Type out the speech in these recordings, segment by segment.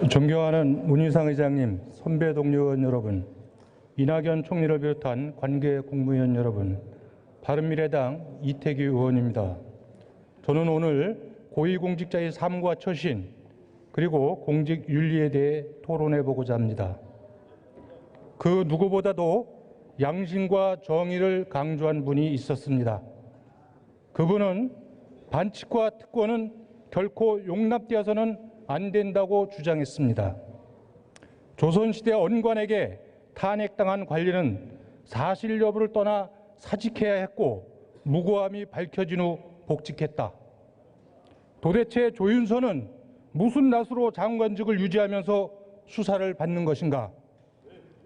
존경하는 문희상 의장님, 선배 동료 의원 여러분, 이낙연 총리를 비롯한 관계 국무위원 여러분, 바른미래당 이태규 의원입니다. 저는 오늘 고위공직자의 삶과 처신 그리고 공직 윤리에 대해 토론해 보고자 합니다. 그 누구보다도 양심과 정의를 강조한 분이 있었습니다. 그분은 반칙과 특권은 결코 용납되어서는 안 된다고 주장했습니다. 조선시대 언관에게 탄핵당한 관리는 사실 여부를 떠나 사직해야 했고 무고함이 밝혀진 후 복직했다. 도대체 조윤선은 무슨 낯으로 장관직을 유지하면서 수사를 받는 것인가?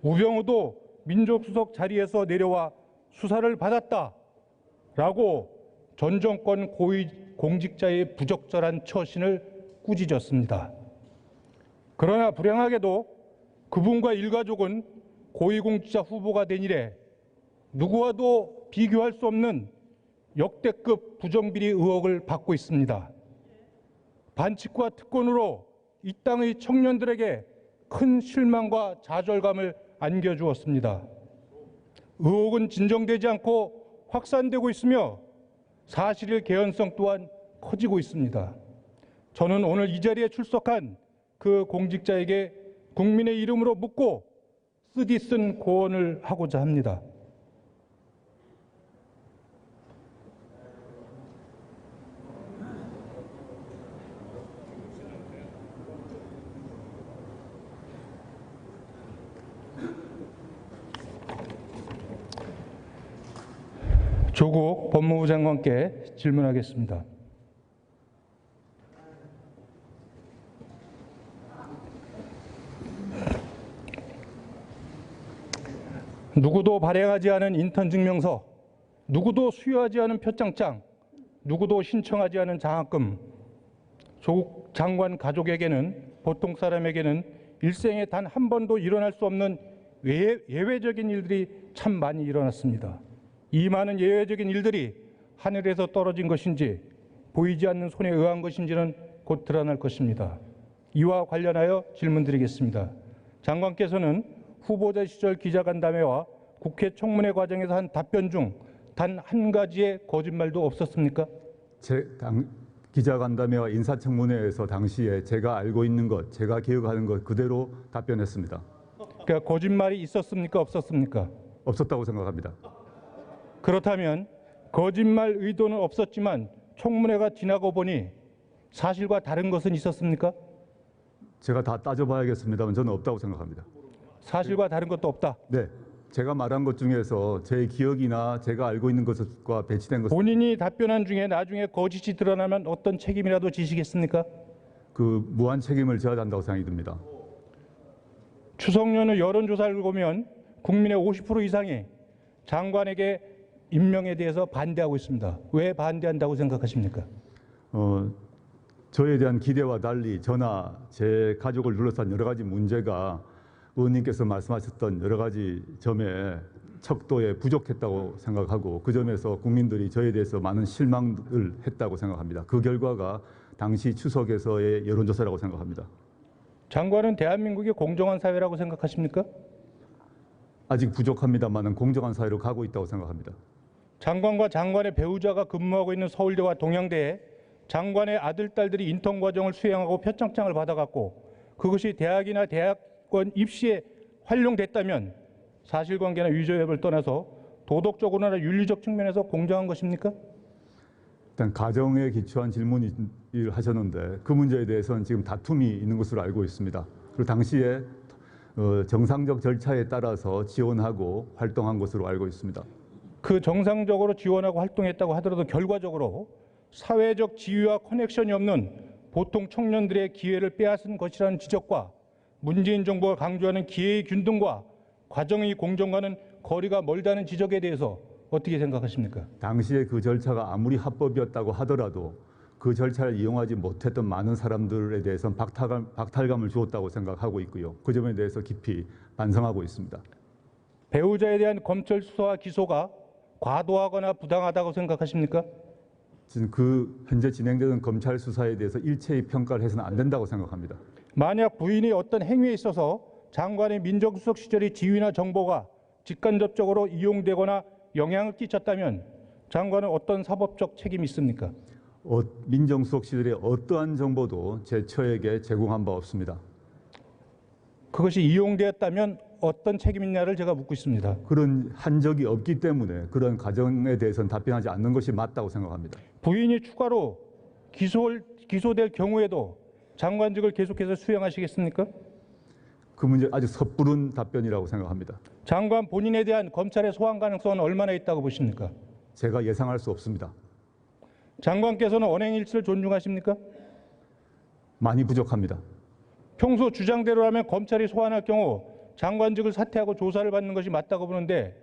우병우도 민정수석 자리에서 내려와 수사를 받았다라고 전 정권 고위공직자의 부적절한 처신을 꾸짖었습니다. 그러나 불행하게도 그분과 일가족은 고위공직자 후보가 된 이래 누구와도 비교할 수 없는 역대급 부정비리 의혹을 받고 있습니다. 반칙과 특권으로 이 땅의 청년들에게 큰 실망과 좌절감을 안겨주었습니다. 의혹은 진정되지 않고 확산되고 있으며 사실의 개연성 또한 커지고 있습니다. 저는 오늘 이 자리에 출석한 그 공직자에게 국민의 이름으로 묻고 쓰디쓴 고언을 하고자 합니다. 조국 법무부 장관께 질문하겠습니다. 누구도 발행하지 않은 인턴 증명서, 누구도 수여하지 않은 표창장, 누구도 신청하지 않은 장학금, 조국 장관 가족에게는, 보통 사람에게는 일생에 단 한 번도 일어날 수 없는 예외적인 일들이 참 많이 일어났습니다. 이 많은 예외적인 일들이 하늘에서 떨어진 것인지 보이지 않는 손에 의한 것인지는 곧 드러날 것입니다. 이와 관련하여 질문드리겠습니다. 장관께서는 후보자 시절 기자간담회와 국회 청문회 과정에서 한 답변 중 단 한 가지의 거짓말도 없었습니까? 기자간담회와 인사청문회에서 당시에 제가 알고 있는 것, 제가 기억하는 것 그대로 답변했습니다. 그러니까 거짓말이 있었습니까? 없었습니까? 없었다고 생각합니다. 그렇다면 거짓말 의도는 없었지만 청문회가 지나고 보니 사실과 다른 것은 있었습니까? 제가 다 따져봐야겠습니다만 저는 없다고 생각합니다. 사실과 다른 것도 없다? 네. 제가 말한 것 중에서 제 기억이나 제가 알고 있는 것과 배치된 것 본인이 답변한 중에 나중에 거짓이 드러나면 어떤 책임이라도 지시겠습니까? 그 무한 책임을 져야 한다고 생각이 듭니다. 추석 연휴 여론조사를 보면 국민의 50% 이상이 장관에게 임명에 대해서 반대하고 있습니다. 왜 반대한다고 생각하십니까? 저에 대한 기대와 달리 저나 제 가족을 둘러싼 여러 가지 문제가 의원님께서 말씀하셨던 여러 가지 점에 척도에 부족했다고 생각하고 그 점에서 국민들이 저에 대해서 많은 실망을 했다고 생각합니다. 그 결과가 당시 추석에서의 여론조사라고 생각합니다. 장관은 대한민국이 공정한 사회라고 생각하십니까? 아직 부족합니다만 공정한 사회로 가고 있다고 생각합니다. 장관과 장관의 배우자가 근무하고 있는 서울대와 동양대에 장관의 아들, 딸들이 인턴 과정을 수행하고 표창장을 받아갔고 그것이 대학이나 대학원 입시에 활용됐다면 사실관계나 위조협을 떠나서 도덕적으로나 윤리적 측면에서 공정한 것입니까? 일단 가정에 기초한 질문을 하셨는데 그 문제에 대해서는 지금 다툼이 있는 것으로 알고 있습니다. 그리고 당시에 정상적 절차에 따라서 지원하고 활동한 것으로 알고 있습니다. 그 정상적으로 지원하고 활동했다고 하더라도 결과적으로 사회적 지위와 커넥션이 없는 보통 청년들의 기회를 빼앗은 것이라는 지적과 문재인 정부가 강조하는 기회의 균등과 과정의 공정과는 거리가 멀다는 지적에 대해서 어떻게 생각하십니까? 당시에 그 절차가 아무리 합법이었다고 하더라도 그 절차를 이용하지 못했던 많은 사람들에 대해서는 박탈감을 주었다고 생각하고 있고요. 그 점에 대해서 깊이 반성하고 있습니다. 배우자에 대한 검찰 수사와 기소가 과도하거나 부당하다고 생각하십니까? 지금 그 현재 진행되는 검찰 수사에 대해서 일체의 평가를 해서는 안 된다고 생각합니다. 만약 부인이 어떤 행위에 있어서 장관의 민정수석 시절의 지위나 정보가 직간접적으로 이용되거나 영향을 끼쳤다면 장관은 어떤 사법적 책임이 있습니까? 민정수석 시절의 어떠한 정보도 제 처에게 제공한 바 없습니다. 그것이 이용되었다면 어떤 책임이냐를 제가 묻고 있습니다. 그런 한 적이 없기 때문에 그런 가정에 대해서는 답변하지 않는 것이 맞다고 생각합니다. 부인이 추가로 기소될 경우에도 장관직을 계속해서 수행하시겠습니까? 그 문제 아주 섣부른 답변이라고 생각합니다. 장관 본인에 대한 검찰의 소환 가능성은 얼마나 있다고 보십니까? 제가 예상할 수 없습니다. 장관께서는 언행일치를 존중하십니까? 많이 부족합니다. 평소 주장대로라면 검찰이 소환할 경우 장관직을 사퇴하고 조사를 받는 것이 맞다고 보는데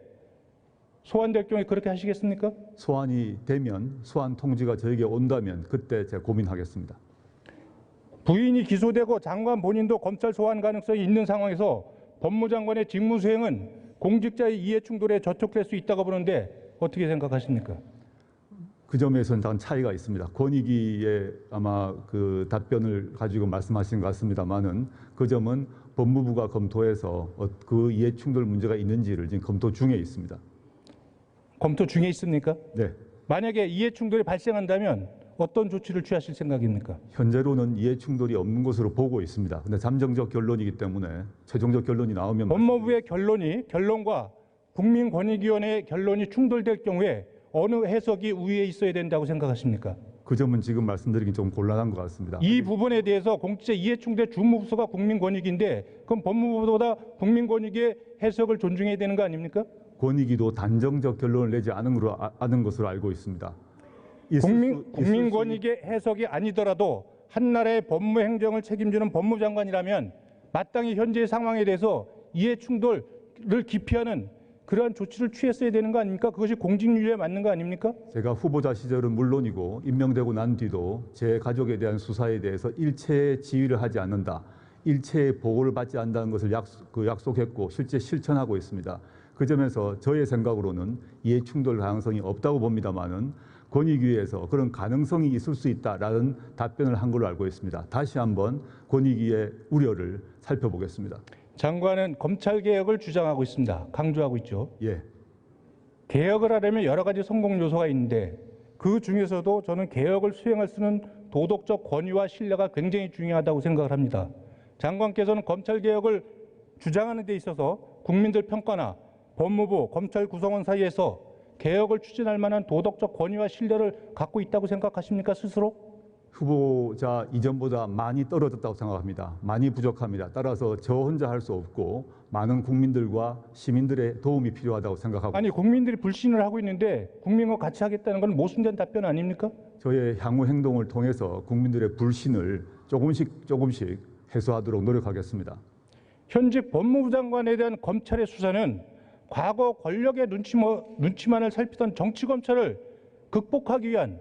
소환될 경우에 그렇게 하시겠습니까? 소환이 되면 소환 통지가 저에게 온다면 그때 제가 고민하겠습니다. 부인이 기소되고 장관 본인도 검찰 소환 가능성이 있는 상황에서 법무장관의 직무 수행은 공직자의 이해 충돌에 저촉될 수 있다고 보는데 어떻게 생각하십니까? 그 점에서는 약간 차이가 있습니다. 권익위의 아마 그 답변을 가지고 말씀하신 것 같습니다만은 그 점은 법무부가 검토해서 그 이해 충돌 문제가 있는지를 지금 검토 중에 있습니다. 검토 중에 있습니까? 네. 만약에 이해 충돌이 발생한다면 어떤 조치를 취하실 생각입니까? 현재로는 이해 충돌이 없는 것으로 보고 있습니다. 근데 잠정적 결론이기 때문에 최종적 결론이 나오면 법무부의 결론과 국민권익위원회의 결론이 충돌될 경우에 어느 해석이 우위에 있어야 된다고 생각하십니까? 그 점은 지금 말씀드리긴 좀 곤란한 것 같습니다. 이 부분에 대해서 공직자 이해충돌 주무부서가 국민권익인데 그럼 법무부보다 국민권익의 해석을 존중해야 되는 거 아닙니까? 권익위도 단정적 결론을 내지 않은 것으로 알고 있습니다. 국민권익의 해석이 아니더라도 한 나라의 법무행정을 책임지는 법무장관이라면 마땅히 현재의 상황에 대해서 이해충돌을 기피하는 그러한 조치를 취했어야 되는 거 아닙니까? 그것이 공직윤리에 맞는 거 아닙니까? 제가 후보자 시절은 물론이고 임명되고 난 뒤도 제 가족에 대한 수사에 대해서 일체의 지휘를 하지 않는다. 일체의 보고를 받지 않는다는 것을 약속했고 실제 실천하고 있습니다. 그 점에서 저의 생각으로는 이해충돌 가능성이 없다고 봅니다만은 권익위에서 그런 가능성이 있을 수 있다라는 답변을 한 걸로 알고 있습니다. 다시 한번 권익위의 우려를 살펴보겠습니다. 장관은 검찰개혁을 주장하고 있습니다. 강조하고 있죠. 예. 개혁을 하려면 여러 가지 성공 요소가 있는데 그 중에서도 저는 개혁을 수행할 수 있는 도덕적 권위와 신뢰가 굉장히 중요하다고 생각을 합니다. 장관께서는 검찰개혁을 주장하는 데 있어서 국민들 평가나 법무부, 검찰 구성원 사이에서 개혁을 추진할 만한 도덕적 권위와 신뢰를 갖고 있다고 생각하십니까, 스스로? 후보자 이전보다 많이 떨어졌다고 생각합니다. 많이 부족합니다. 따라서 저 혼자 할 수 없고 많은 국민들과 시민들의 도움이 필요하다고 생각하고 아니, 국민들이 불신을 하고 있는데 국민과 같이 하겠다는 건 모순된 답변 아닙니까? 저의 향후 행동을 통해서 국민들의 불신을 조금씩 해소하도록 노력하겠습니다. 현직 법무부 장관에 대한 검찰의 수사는 과거 권력의 눈치만을 살피던 정치검찰을 극복하기 위한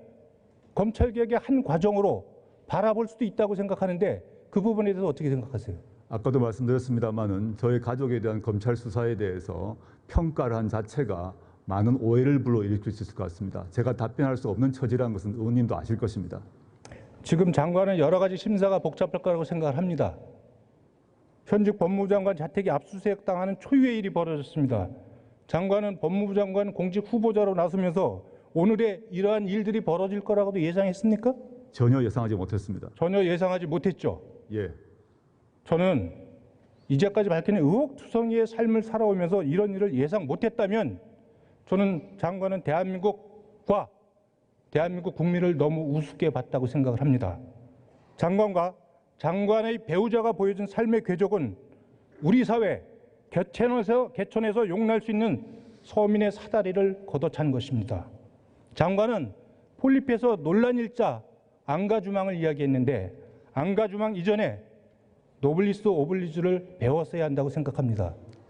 검찰개혁의 한 과정으로 바라볼 수도 있다고 생각하는데 그 부분에 대해서 어떻게 생각하세요? 아까도 말씀드렸습니다마는 저희 가족에 대한 검찰 수사에 대해서 평가를 한 자체가 많은 오해를 불러일으킬 수 있을 것 같습니다. 제가 답변할 수 없는 처지라는 것은 의원님도 아실 것입니다. 지금 장관은 여러 가지 심사가 복잡할 거라고 생각을 합니다. 현직 법무부 장관 자택이 압수수색 당하는 초유의 일이 벌어졌습니다. 장관은 법무부 장관 공직 후보자로 나서면서 오늘의 이러한 일들이 벌어질 거라고도 예상했습니까? 전혀 예상하지 못했습니다. 전혀 예상하지 못했죠. 예. 저는 이제까지 밝힌 의혹투성이의 삶을 살아오면서 이런 일을 예상 못했다면 저는 장관은 대한민국과 대한민국 국민을 너무 우습게 봤다고 생각을 합니다. 장관과 장관의 배우자가 보여준 삶의 궤적은 우리 사회 개천에서 용날 수 있는 서민의 사다리를 걷어찬 것입니다. 장관은 폴리페에서 논란일자 앙가주망을 이야기했는데 앙가주망 이전에 노블리스 오블리주를 배웠어야 한다고 생각합니다.